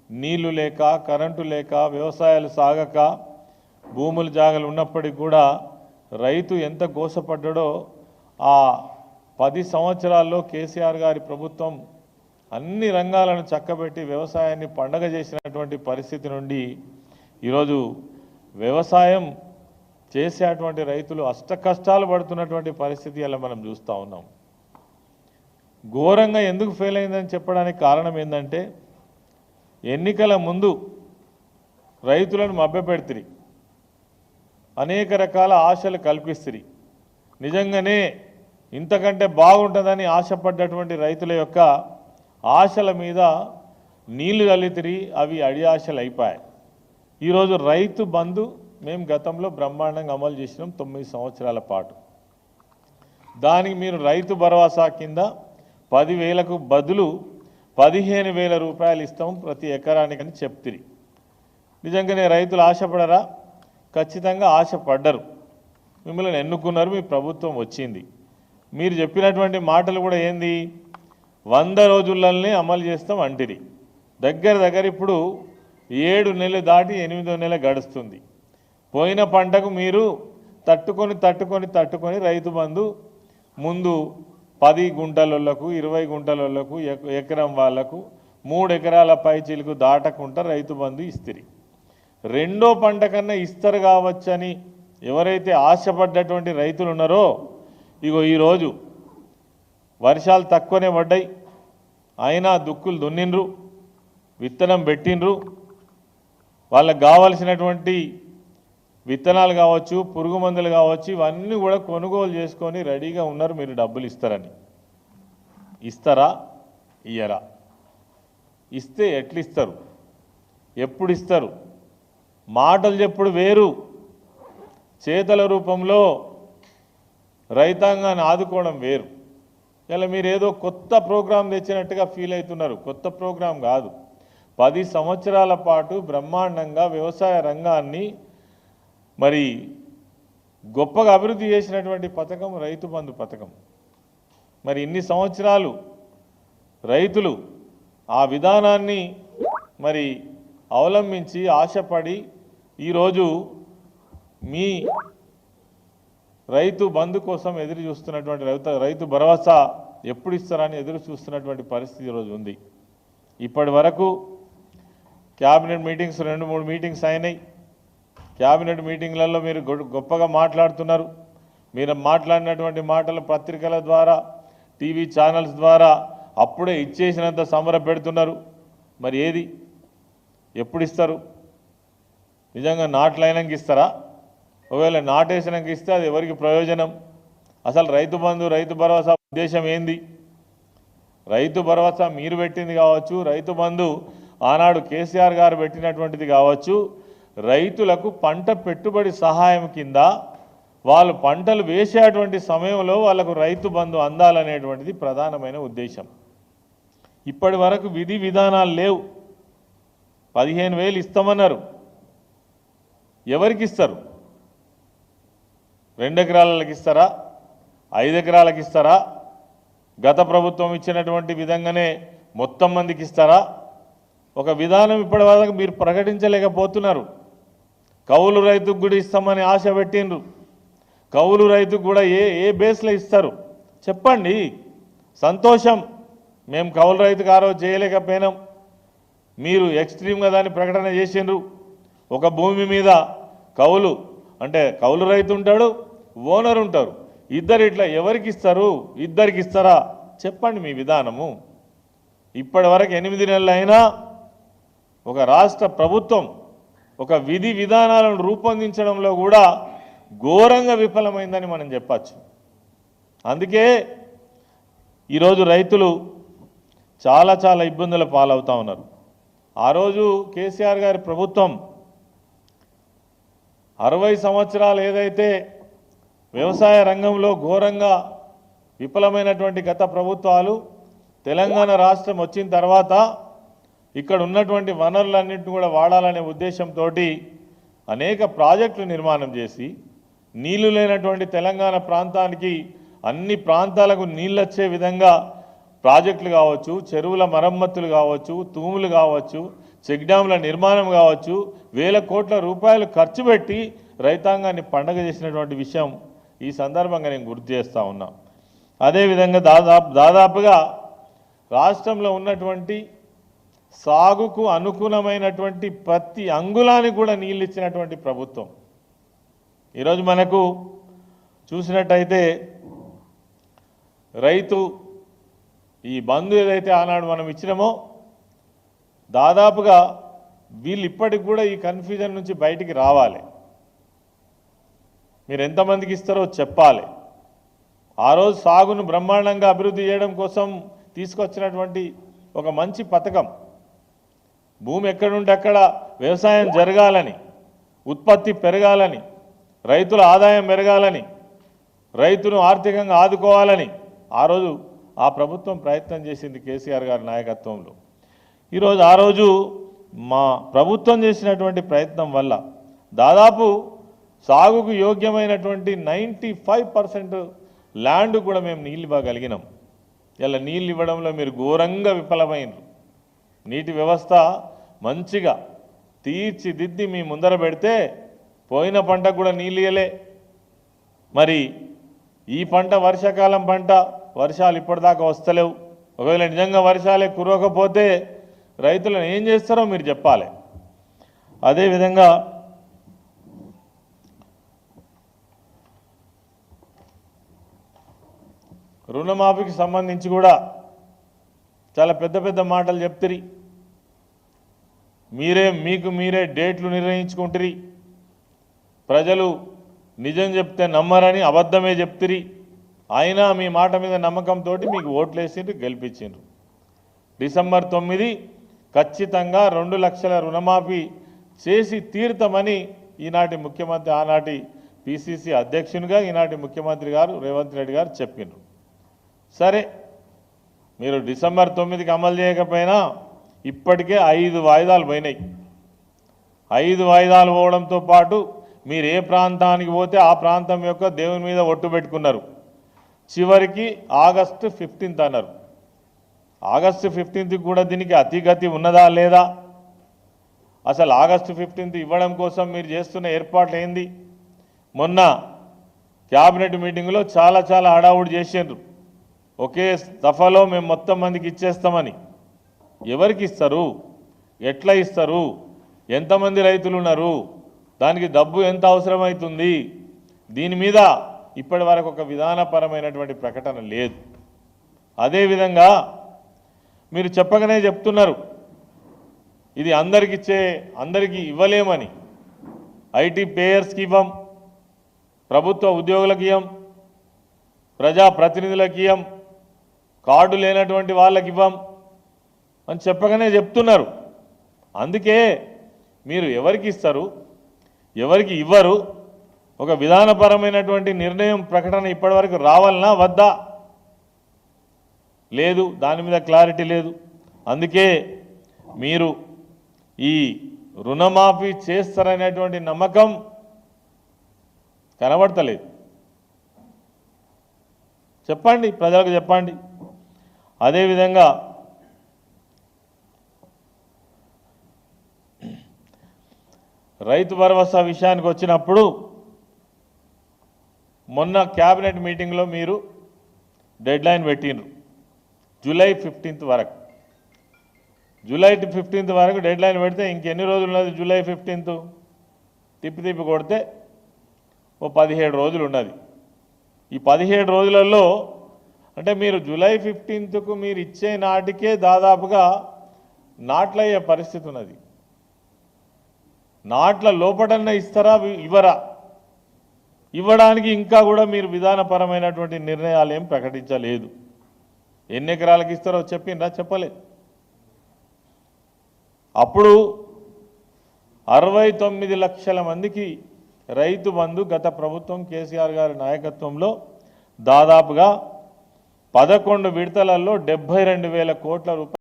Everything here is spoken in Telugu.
నీళ్లు లేక కరెంటు లేక వ్యవసాయాలు సాగక భూములు జాగలు ఉన్నప్పటికీ కూడా రైతు ఎంత గోసపడ్డాడో ఆ 10 సంవత్సరాల్లో కేసీఆర్ గారి ప్రభుత్వం అన్ని రంగాలను చక్కబెట్టి వ్యవసాయాన్ని పండగ చేసినటువంటి పరిస్థితి నుండి ఈరోజు వ్యవసాయం చేసేటువంటి రైతులు అష్టకష్టాలు పడుతున్నటువంటి పరిస్థితి అలా మనం చూస్తూ ఉన్నాం. ఘోరంగా ఎందుకు ఫెయిల్ అయిందని చెప్పడానికి కారణం ఏంటంటే ఎన్నికల ముందు రైతులను మభ్యపెడుతురి, అనేక రకాల ఆశలు కల్పిస్తురి. నిజంగానే ఇంతకంటే బాగుంటుందని ఆశపడ్డటువంటి రైతుల యొక్క ఆశల మీద నీళ్లు చల్లితిరి, అవి అడి ఆశలు అయిపోయాయి. ఈరోజు రైతు బంధు మేము గతంలో బ్రహ్మాండంగా అమలు చేసినాం 9 సంవత్సరాల పాటు. దానికి మీరు రైతు భరోసా కింద 10,000కు బదులు 15,000 రూపాయలు ఇస్తాం ప్రతి ఎకరానికి అని చెప్తిరి. నిజంగానే రైతులు ఆశపడరా? ఖచ్చితంగా ఆశపడ్డరు. మిమ్మల్ని ఎన్నుకున్నారు, మీ ప్రభుత్వం వచ్చింది. మీరు చెప్పినటువంటి మాటలు కూడా ఏంది, 100 రోజులనే అమలు చేస్తాం అంటిరి. దగ్గర ఇప్పుడు 7 నెలలు దాటి 8వ నెల గడుస్తుంది. పోయిన పంటకు మీరు తట్టుకొని రైతు బంధు ముందు 10 గుంటలకు 20 గుంటలకు ఎకరం వాళ్లకు 3 ఎకరాల పైచీలకు దాటకుండా రైతు బంధు ఇస్తిరి. రెండో పంట కన్నా ఇస్తారు కావచ్చని ఎవరైతే ఆశపడ్డటువంటి రైతులు ఉన్నారో ఇగో ఈరోజు వర్షాలు తక్కువనే పడ్డాయి, అయినా దుక్కులు దున్నిండ్రు, విత్తనం పెట్టిండ్రు, వాళ్ళకు కావాల్సినటువంటి విత్తనాలు కావచ్చు, పురుగు మందులు కావచ్చు, ఇవన్నీ కూడా కొనుగోలు చేసుకొని రెడీగా ఉన్నారు. మీరు డబ్బులు ఇస్తారని. ఇస్తారా? ఇయ్యరా? ఇస్తే ఎట్లు ఇస్తారు? ఎప్పుడు ఇస్తారు? మాటలు చెప్పుడు వేరు, చేతల రూపంలో రైతాంగాన్ని ఆదుకోవడం వేరు. ఇలా మీరు ఏదో కొత్త ప్రోగ్రాం తెచ్చినట్టుగా ఫీల్ అవుతున్నారు. కొత్త ప్రోగ్రాం కాదు. 10 సంవత్సరాల పాటు బ్రహ్మాండంగా వ్యవసాయ రంగాన్ని మరి గొప్పగా అభివృద్ధి చేసినటువంటి పథకం రైతు బంధు పథకం. మరి ఇన్ని సంవత్సరాలు రైతులు ఆ విధానాన్ని మరి అవలంబించి ఆశపడి ఈరోజు మీ రైతు బంధు కోసం ఎదురు చూస్తున్నటువంటి రైతు భరోసా ఎప్పుడు ఇస్తారని ఎదురు చూస్తున్నటువంటి పరిస్థితి ఈరోజు ఉంది. ఇప్పటి వరకు క్యాబినెట్ మీటింగ్స్ 2-3 మీటింగ్స్ అయినాయి. క్యాబినెట్ మీటింగ్లలో మీరు గొప్పగా మాట్లాడుతున్నారు. మీరు మాట్లాడినటువంటి మాటలు పత్రికల ద్వారా, టీవీ ఛానల్స్ ద్వారా అప్పుడే ఇచ్చేసినంత సంబర పెడుతున్నారు. మరి ఏది ఎప్పుడు ఇస్తారు? నిజంగా నాట్లైనాక ఇస్తారా? ఒకవేళ నాటేసినాక ఇస్తే అది ఎవరికి ప్రయోజనం? అసలు రైతు బంధు రైతు భరోసా ఉద్దేశం ఏంది? రైతు భరోసా మీరు పెట్టింది కావచ్చు, రైతు బంధు ఆనాడు కేసీఆర్ గారు పెట్టినటువంటిది కావచ్చు, రైతులకు పంట పెట్టుబడి సహాయం కింద వాళ్ళు పంటలు వేసేటువంటి సమయంలో వాళ్ళకు రైతు బంధు అందాలనేటువంటిది ప్రధానమైన ఉద్దేశం. ఇప్పటి వరకు విధి విధానాలు లేవు. 15,000 ఇస్తామన్నారు. ఎవరికి ఇస్తారు? 2 ఎకరాలకు ఇస్తారా? 5 ఎకరాలకు ఇస్తారా? గత ప్రభుత్వం ఇచ్చినటువంటి విధంగానే మొత్తం మందికి ఇస్తారా? ఒక విధానం ఇప్పటి వరకు మీరు ప్రకటించలేకపోతున్నారు. కౌలు రైతుకు కూడా ఇస్తామని ఆశ పెట్టిండ్రు. కౌలు రైతుకు కూడా ఏ బేస్లో ఇస్తారు చెప్పండి. సంతోషం, మేము కౌలు రైతుకు ఆ రోజు చేయలేకపోయినాం. మీరు ఎక్స్ట్రీమ్గా దాన్ని ప్రకటన చేసిండ్రు. ఒక భూమి మీద కౌలు అంటే కౌలు రైతు ఉంటాడు, ఓనర్ ఉంటారు, ఇద్దరు. ఇట్లా ఎవరికి ఇస్తారు? ఇద్దరికి ఇస్తారా? చెప్పండి మీ విధానము. ఇప్పటి వరకు 8 నెలలు అయినా ఒక రాష్ట్ర ప్రభుత్వం ఒక విధి విధానాలను రూపొందించడంలో కూడా ఘోరంగా విఫలమైందని మనం చెప్పచ్చు. అందుకే ఈరోజు రైతులు చాలా ఇబ్బందుల పాలవుతూ ఉన్నారు. ఆ రోజు కేసీఆర్ గారి ప్రభుత్వం 60 సంవత్సరాలు ఏదైతే వ్యవసాయ రంగంలో ఘోరంగా విఫలమైనటువంటి గత ప్రభుత్వాలు తెలంగాణ రాష్ట్రం వచ్చిన తర్వాత ఇక్కడ ఉన్నటువంటి వనరులన్నింటినీ కూడా వాడాలనే ఉద్దేశంతో అనేక ప్రాజెక్టులు నిర్మాణం చేసి నీళ్లు లేనటువంటి తెలంగాణ ప్రాంతానికి అన్ని ప్రాంతాలకు నీళ్ళు వచ్చే విధంగా ప్రాజెక్టులు కావచ్చు, చెరువుల మరమ్మతులు కావచ్చు, తూములు కావచ్చు, చెక్ డ్యాంల నిర్మాణం కావచ్చు, వేల కోట్ల రూపాయలు ఖర్చు పెట్టి రైతాంగాన్ని పండగ చేసినటువంటి విషయం ఈ సందర్భంగా నేను గుర్తు చేస్తూ ఉన్నా. అదేవిధంగా దాదాపుగా రాష్ట్రంలో ఉన్నటువంటి సాగుకు అనుకూలమైనటువంటి ప్రతి అంగుళానికి కూడా నీళ్ళు ఇచ్చినటువంటి ప్రభుత్వం. ఈరోజు మనకు చూసినట్టయితే రైతు ఈ బంధు ఏదైతే ఆనాడు మనం ఇచ్చినామో దాదాపుగా వీళ్ళు ఇప్పటికి కూడా ఈ కన్ఫ్యూజన్ నుంచి బయటికి రావాలి. మీరు ఎంతమందికి ఇస్తారో చెప్పాలి. ఆ రోజు సాగును బ్రహ్మాండంగా అభివృద్ధి చేయడం కోసం తీసుకొచ్చినటువంటి ఒక మంచి పథకం, భూమి ఎక్కడుంటే అక్కడ వ్యవసాయం జరగాలని, ఉత్పత్తి పెరగాలని, రైతుల ఆదాయం పెరగాలని, రైతును ఆర్థికంగా ఆదుకోవాలని ఆ రోజు ఆ ప్రభుత్వం ప్రయత్నం చేసింది కేసీఆర్ గారి నాయకత్వంలో. ఈరోజు ఆ రోజు మా ప్రభుత్వం చేసినటువంటి ప్రయత్నం వల్ల దాదాపు సాగుకు యోగ్యమైనటువంటి 95% ల్యాండ్ కూడా మేము నీళ్ళు ఇవ్వగలిగినాం. ఇలా నీళ్ళు ఇవ్వడంలో మీరు ఘోరంగా విఫలమైనరు. నీటి వ్యవస్థ మంచిగా తీర్చిదిద్ది మీ ముందర పెడితే పోయిన పంటకు కూడా నీళ్ళు ఇయ్యలే. మరి ఈ పంట వర్షాకాలం పంట, వర్షాలు ఇప్పటిదాకా వస్తలేవు. ఒకవేళ నిజంగా వర్షాలే కురవకపోతే రైతులను ఏం చేస్తారో మీరు చెప్పాలి. అదేవిధంగా రుణమాఫీకి సంబంధించి కూడా చాలా పెద్ద పెద్ద మాటలు చెప్తిరి. మీకు మీరే డేట్లు నిర్ణయించుకుంటురి. ప్రజలు నిజం చెప్తే నమ్మరని అబద్ధమే చెప్తిరి. అయినా మీ మాట మీద నమ్మకంతో మీకు ఓట్లు వేసిండ్రు, గెలిపించిండ్రు. డిసెంబర్ 9 ఖచ్చితంగా 2 లక్షల రుణమాఫీ చేసి తీరుతామని ఈనాటి ముఖ్యమంత్రి, ఆనాటి పిసిసి అధ్యక్షునిగా ఈనాటి ముఖ్యమంత్రి గారు రేవంత్ రెడ్డి గారు చెప్పిండ్రు. సరే, మీరు డిసెంబర్ 9కి అమలు చేయకపోయినా ఇప్పటికే 5 వాయిదాలు పోయినాయి. 5 వాయిదాలు పోవడంతో పాటు మీరు ఏ ప్రాంతానికి పోతే ఆ ప్రాంతం యొక్క దేవుని మీద ఒట్టు పెట్టుకున్నారు. చివరికి ఆగస్టు 15 అన్నారు. ఆగస్టు 15కి కూడా దీనికి అతిగతి ఉన్నదా లేదా? అసలు ఆగస్టు 15 ఇవ్వడం కోసం మీరు చేస్తున్న ఏర్పాట్లు ఏంది? మొన్న క్యాబినెట్ మీటింగ్లో చాలా హడావుడి చేసిండ్రు. ఒకే దఫాలో మేము మొత్తం మందికి ఇచ్చేస్తామని. ఎవరికి ఇస్తారు? ఎట్లా ఇస్తారు? ఎంతమంది రైతులు ఉన్నారు? దానికి డబ్బు ఎంత అవసరమవుతుంది? దీని మీద ఇప్పటి వరకు ఒక విధానపరమైనటువంటి ప్రకటన లేదు. అదేవిధంగా మీరు చెప్పగానే చెప్తున్నారు ఇది అందరికీ ఇవ్వలేమని. ఐటీ పేయర్స్కి ఇవ్వం, ప్రభుత్వ ఉద్యోగులకు ఇవ్వం, ప్రజాప్రతినిధులకు ఇవ్వం, కార్డు లేనటువంటి వాళ్ళకి ఇవ్వం అని చెప్పగానే చెప్తున్నారు. అందుకే మీరు ఎవరికి ఇస్తారు, ఎవరికి ఇవ్వరు, ఒక విధానపరమైనటువంటి నిర్ణయం ప్రకటన ఇప్పటివరకు రావాలనా వద్దా? లేదు, దాని మీద క్లారిటీ లేదు. అందుకే మీరు ఈ రుణమాఫీ చేస్తారనేటువంటి నమ్మకం కనబడతలేదు. చెప్పండి, ప్రజలకు చెప్పండి. అదేవిధంగా రైతు భరోసా విషయానికి వచ్చినప్పుడు మొన్న క్యాబినెట్ మీటింగ్లో మీరు డెడ్లైన్ పెట్టిండ్రు జూలై 15 వరకు. జూలై 15 వరకు డెడ్లైన్ పెడితే ఇంకెన్ని రోజులు ఉన్నది? జూలై 15 తిప్పి కొడితే ఓ 17 రోజులు ఉన్నది. ఈ 17 రోజులలో అంటే మీరు జూలై 15కు మీరు ఇచ్చే నాటికే దాదాపుగా నాట్లయ్యే పరిస్థితి ఉన్నది. నాట్ల లోపటన్నా ఇస్తారా, ఇవ్వరా? ఇవ్వడానికి ఇంకా కూడా మీరు విధానపరమైనటువంటి నిర్ణయాలు ఏం ప్రకటించలేదు. ఎన్ని ఎకరాలకు ఇస్తారో చెప్పిండ్రా? చెప్పలేదు. అప్పుడు 69 లక్షల మందికి రైతు బంధు గత ప్రభుత్వం కేసీఆర్ గారి నాయకత్వంలో దాదాపుగా 11 విడతలలో 72,000 కోట్ల రూపాయలు